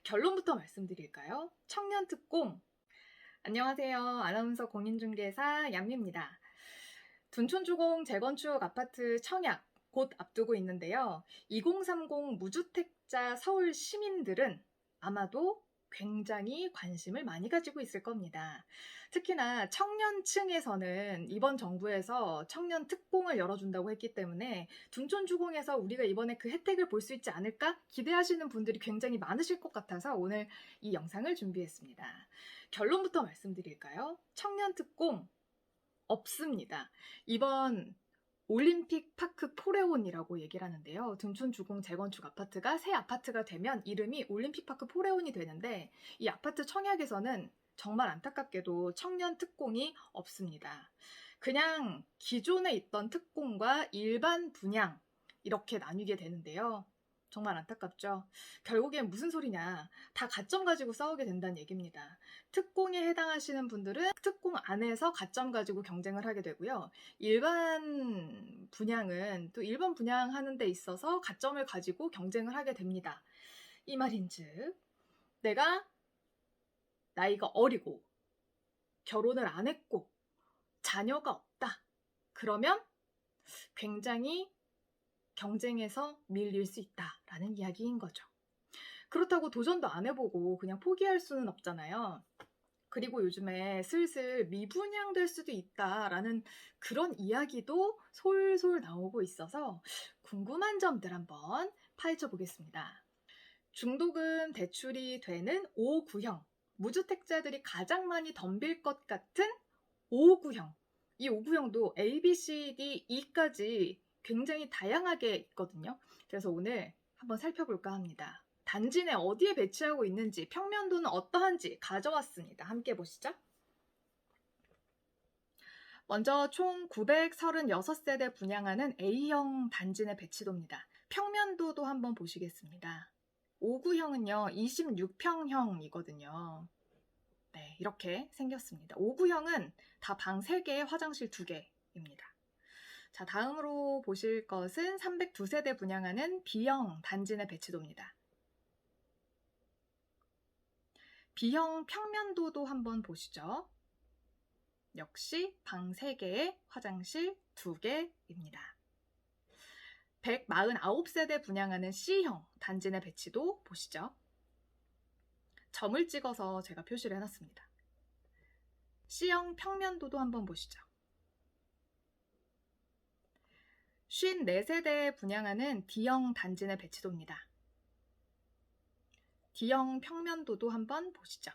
결론부터 말씀드릴까요? 청년특공. 안녕하세요. 아나운서 공인중개사 얌미입니다. 둔촌주공 재건축 아파트 청약 곧 앞두고 있는데요. 2030 무주택자 서울 시민들은 아마도 굉장히 관심을 많이 가지고 있을 겁니다. 특히나 청년층에서는 이번 정부에서 청년 특공을 열어준다고 했기 때문에 둔촌주공에서 우리가 이번에 그 혜택을 볼 수 있지 않을까 기대하시는 분들이 굉장히 많으실 것 같아서 오늘 이 영상을 준비했습니다. 결론부터 말씀드릴까요? 청년 특공 없습니다. 이번 올림픽 파크 포레온이라고 얘기를 하는데요. 둔촌주공 재건축 아파트가 새 아파트가 되면 이름이 올림픽 파크 포레온이 되는데 이 아파트 청약에서는 정말 안타깝게도 청년 특공이 없습니다. 그냥 기존에 있던 특공과 일반 분양 이렇게 나뉘게 되는데요. 정말 안타깝죠. 결국엔 무슨 소리냐. 다 가점 가지고 싸우게 된다는 얘기입니다. 특공에 해당하시는 분들은 특공 안에서 가점 가지고 경쟁을 하게 되고요. 일반 분양은 또 일반 분양하는 데 있어서 가점을 가지고 경쟁을 하게 됩니다. 이 말인즉 내가 나이가 어리고 결혼을 안 했고 자녀가 없다. 그러면 굉장히 경쟁에서 밀릴 수 있다라는 이야기인 거죠. 그렇다고 도전도 안 해보고 그냥 포기할 수는 없잖아요. 그리고 요즘에 슬슬 미분양될 수도 있다라는 그런 이야기도 솔솔 나오고 있어서 궁금한 점들 한번 파헤쳐 보겠습니다. 중도금 대출이 되는 5구형, 무주택자들이 가장 많이 덤빌 것 같은 5구형. 이 5구형도 A, B, C, D, E까지 굉장히 다양하게 있거든요. 그래서 오늘 한번 살펴볼까 합니다. 단지 내 어디에 배치하고 있는지, 평면도는 어떠한지 가져왔습니다. 함께 보시죠. 먼저 총 936세대 분양하는 A형 단지 내 배치도입니다. 평면도도 한번 보시겠습니다. 5구형은요 26평형이거든요. 네, 이렇게 생겼습니다. 5구형은 다 방 3개, 화장실 2개입니다. 자, 다음으로 보실 것은 302세대 분양하는 B형 단지 내 배치도입니다. B형 평면도도 한번 보시죠. 역시 방 3개에 화장실 2개입니다. 149세대 분양하는 C형 단지 내 배치도 보시죠. 점을 찍어서 제가 표시를 해놨습니다. C형 평면도도 한번 보시죠. 54세대 분양하는 D형 단지 내 배치도입니다. D형 평면도도 한번 보시죠.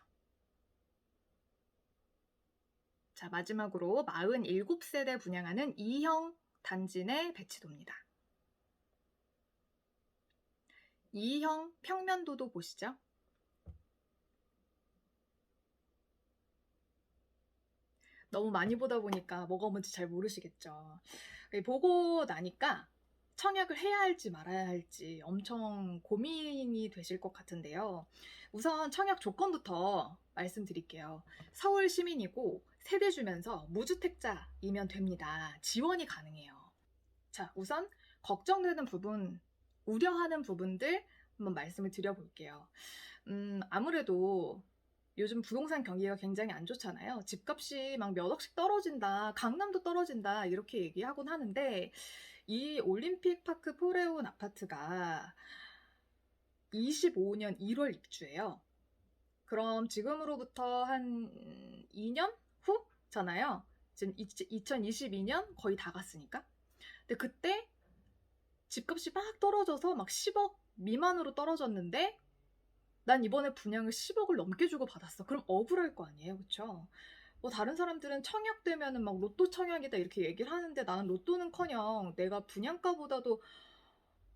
자, 마지막으로 47세대 분양하는 E형 단지 내 배치도입니다. E형 평면도도 보시죠. 너무 많이 보다 보니까 뭐가 뭔지 잘 모르시겠죠. 보고 나니까 청약을 해야 할지 말아야 할지 엄청 고민이 되실 것 같은데요. 우선 청약 조건부터 말씀드릴게요. 서울 시민이고 세대 주면서 무주택자이면 됩니다. 지원이 가능해요. 자, 우선 걱정되는 부분, 우려하는 부분들 한번 말씀을 드려볼게요. 아무래도 요즘 부동산 경기가 굉장히 안 좋잖아요. 집값이 막 몇 억씩 떨어진다, 강남도 떨어진다 이렇게 얘기하곤 하는데 이 올림픽 파크 포레온 아파트가 25년 1월 입주예요. 그럼 지금으로부터 한 2년 후잖아요. 지금 2022년 거의 다 갔으니까. 근데 그때 집값이 막 떨어져서 막 10억 미만으로 떨어졌는데 난 이번에 분양을 10억을 넘게 주고 받았어. 그럼 억울할 거 아니에요, 그쵸? 뭐 다른 사람들은 청약되면은 막 로또 청약이다 이렇게 얘기를 하는데 나는 로또는커녕 내가 분양가보다도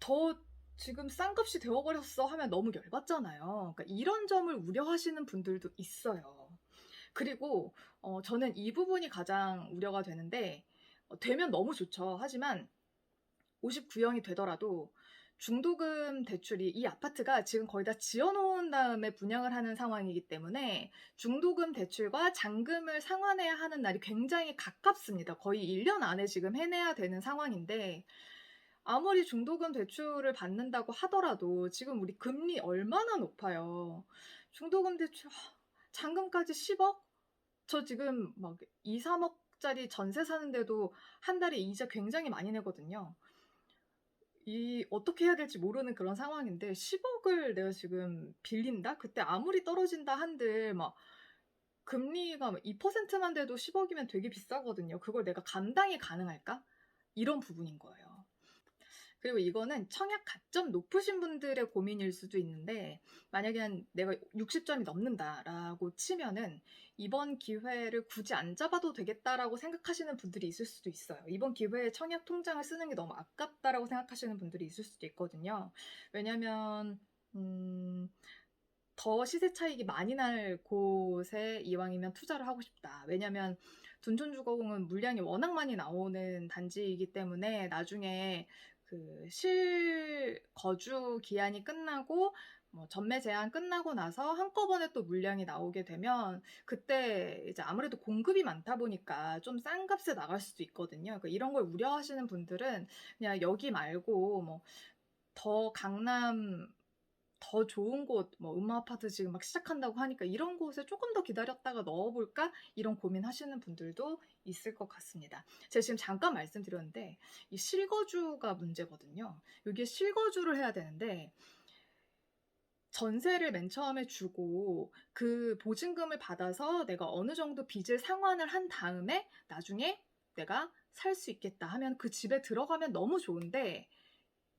더 지금 싼 값이 되어버렸어 하면 너무 열받잖아요. 그러니까 이런 점을 우려하시는 분들도 있어요. 그리고 저는 이 부분이 가장 우려가 되는데 되면 너무 좋죠. 하지만 59형이 되더라도 중도금 대출이 이 아파트가 지금 거의 다 지어놓은 다음에 분양을 하는 상황이기 때문에 중도금 대출과 잔금을 상환해야 하는 날이 굉장히 가깝습니다. 거의 1년 안에 지금 해내야 되는 상황인데 아무리 중도금 대출을 받는다고 하더라도 지금 우리 금리 얼마나 높아요. 중도금 대출 잔금까지 10억? 저 지금 막 2, 3억짜리 전세 사는데도 한 달에 이자 굉장히 많이 내거든요. 어떻게 해야 될지 모르는 그런 상황인데 10억을 내가 지금 빌린다? 그때 아무리 떨어진다 한들 막 금리가 2%만 돼도 10억이면 되게 비싸거든요. 그걸 내가 감당이 가능할까? 이런 부분인 거예요. 그리고 이거는 청약 가점 높으신 분들의 고민일 수도 있는데, 만약에 내가 60점이 넘는다라고 치면은 이번 기회를 굳이 안 잡아도 되겠다라고 생각하시는 분들이 있을 수도 있어요. 이번 기회에 청약 통장을 쓰는 게 너무 아깝다라고 생각하시는 분들이 있을 수도 있거든요. 왜냐면 더 시세 차익이 많이 날 곳에 이왕이면 투자를 하고 싶다. 왜냐면 둔촌주거공은 물량이 워낙 많이 나오는 단지이기 때문에 나중에 그 실거주 기한이 끝나고 뭐 전매 제한 끝나고 나서 한꺼번에 또 물량이 나오게 되면 그때 이제 아무래도 공급이 많다 보니까 좀 싼 값에 나갈 수도 있거든요. 그러니까 이런 걸 우려하시는 분들은 그냥 여기 말고 뭐 더 강남 더 좋은 곳, 뭐 음마아파트 지금 막 시작한다고 하니까 이런 곳에 조금 더 기다렸다가 넣어볼까? 이런 고민하시는 분들도 있을 것 같습니다. 제가 지금 잠깐 말씀드렸는데 이 실거주가 문제거든요. 여기에 실거주를 해야 되는데 전세를 맨 처음에 주고 그 보증금을 받아서 내가 어느 정도 빚을 상환을 한 다음에 나중에 내가 살 수 있겠다 하면 그 집에 들어가면 너무 좋은데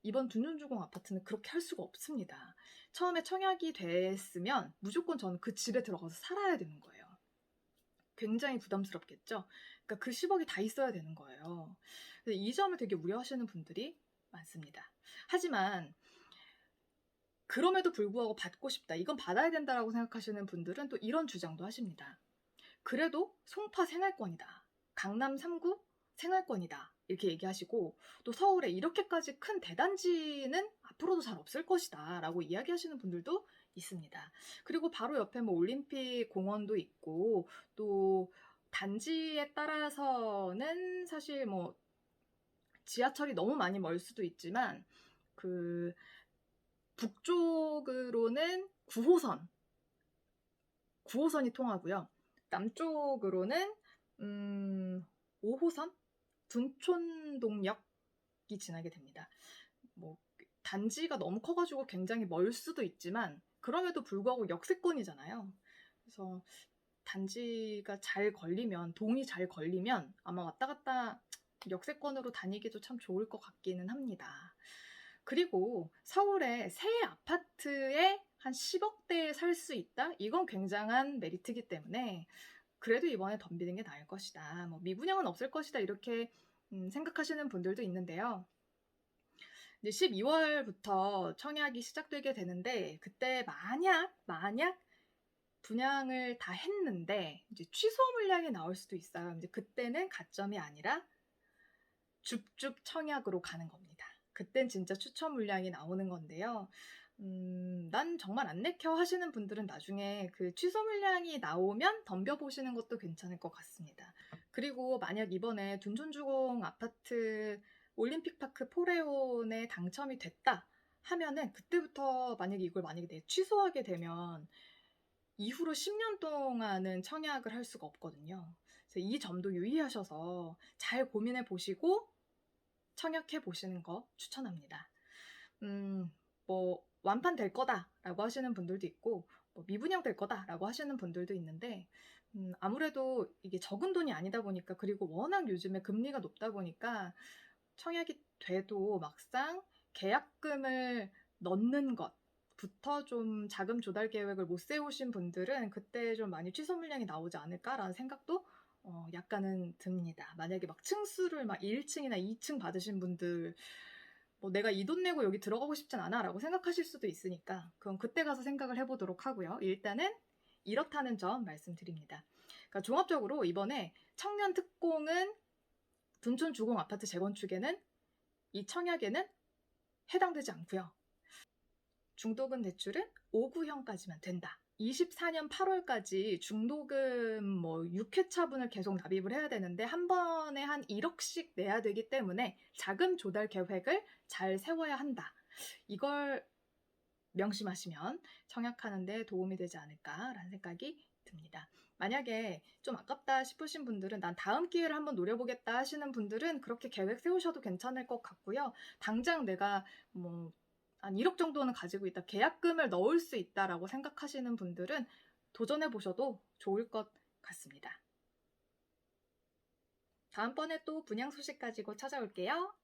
이번 둔촌주공 아파트는 그렇게 할 수가 없습니다. 처음에 청약이 됐으면 무조건 저는 그 집에 들어가서 살아야 되는 거예요. 굉장히 부담스럽겠죠? 그러니까 그 10억이 다 있어야 되는 거예요. 이 점을 되게 우려하시는 분들이 많습니다. 하지만 그럼에도 불구하고 받고 싶다. 이건 받아야 된다라고 생각하시는 분들은 또 이런 주장도 하십니다. 그래도 송파 생활권이다. 강남 3구 생활권이다. 이렇게 얘기하시고 또 서울에 이렇게까지 큰 대단지는 앞으로도 잘 없을 것이다 라고 이야기하시는 분들도 있습니다. 그리고 바로 옆에 뭐 올림픽 공원도 있고 또 단지에 따라서는 사실 뭐 지하철이 너무 많이 멀 수도 있지만 그 북쪽으로는 9호선이 통하고요. 남쪽으로는 5호선 둔촌동역이 지나게 됩니다. 뭐 단지가 너무 커가지고 굉장히 멀 수도 있지만 그럼에도 불구하고 역세권이잖아요. 그래서 단지가 잘 걸리면 동이 잘 걸리면 아마 왔다 갔다 역세권으로 다니기도 참 좋을 것 같기는 합니다. 그리고 서울의 새 아파트에 한 10억대에 살 수 있다? 이건 굉장한 메리트이기 때문에 그래도 이번에 덤비는 게 나을 것이다. 뭐 미분양은 없을 것이다. 이렇게 생각하시는 분들도 있는데요. 이제 12월부터 청약이 시작되게 되는데 그때 만약 분양을 다 했는데 이제 취소 물량이 나올 수도 있어요. 이제 그때는 가점이 아니라 줍줍 청약으로 가는 겁니다. 그땐 진짜 추천 물량이 나오는 건데요. 난 정말 안 내켜 하시는 분들은 나중에 그 취소 물량이 나오면 덤벼보시는 것도 괜찮을 것 같습니다. 그리고 만약 이번에 둔촌주공 아파트 올림픽파크 포레온에 당첨이 됐다 하면은 그때부터 만약에 이걸 만약에 취소하게 되면 이후로 10년 동안은 청약을 할 수가 없거든요. 그래서 이 점도 유의하셔서 잘 고민해 보시고 청약해 보시는 거 추천합니다. 뭐 완판 될 거다라고 하시는 분들도 있고 뭐 미분양 될 거다라고 하시는 분들도 있는데 아무래도 이게 적은 돈이 아니다 보니까 그리고 워낙 요즘에 금리가 높다 보니까 청약이 돼도 막상 계약금을 넣는 것부터 좀 자금 조달 계획을 못 세우신 분들은 그때 좀 많이 취소 물량이 나오지 않을까라는 생각도 약간은 듭니다. 만약에 막 층수를 막 1층이나 2층 받으신 분들 뭐 내가 이 돈 내고 여기 들어가고 싶진 않아 라고 생각하실 수도 있으니까 그럼 그때 가서 생각을 해보도록 하고요. 일단은 이렇다는 점 말씀드립니다. 그러니까 종합적으로 이번에 청년 특공은 둔촌 주공 아파트 재건축에는 이 청약에는 해당되지 않고요. 중도금 대출은 5구형까지만 된다. 24년 8월까지 중도금 6회차분을 계속 납입을 해야 되는데 한 번에 한 1억씩 내야 되기 때문에 자금 조달 계획을 잘 세워야 한다. 이걸 명심하시면 청약하는 데 도움이 되지 않을까라는 생각이 듭니다. 만약에 좀 아깝다 싶으신 분들은 난 다음 기회를 한번 노려보겠다 하시는 분들은 그렇게 계획 세우셔도 괜찮을 것 같고요. 당장 내가 한 1억 정도는 가지고 있다, 계약금을 넣을 수 있다라고 생각하시는 분들은 도전해 보셔도 좋을 것 같습니다. 다음번에 또 분양 소식 가지고 찾아올게요.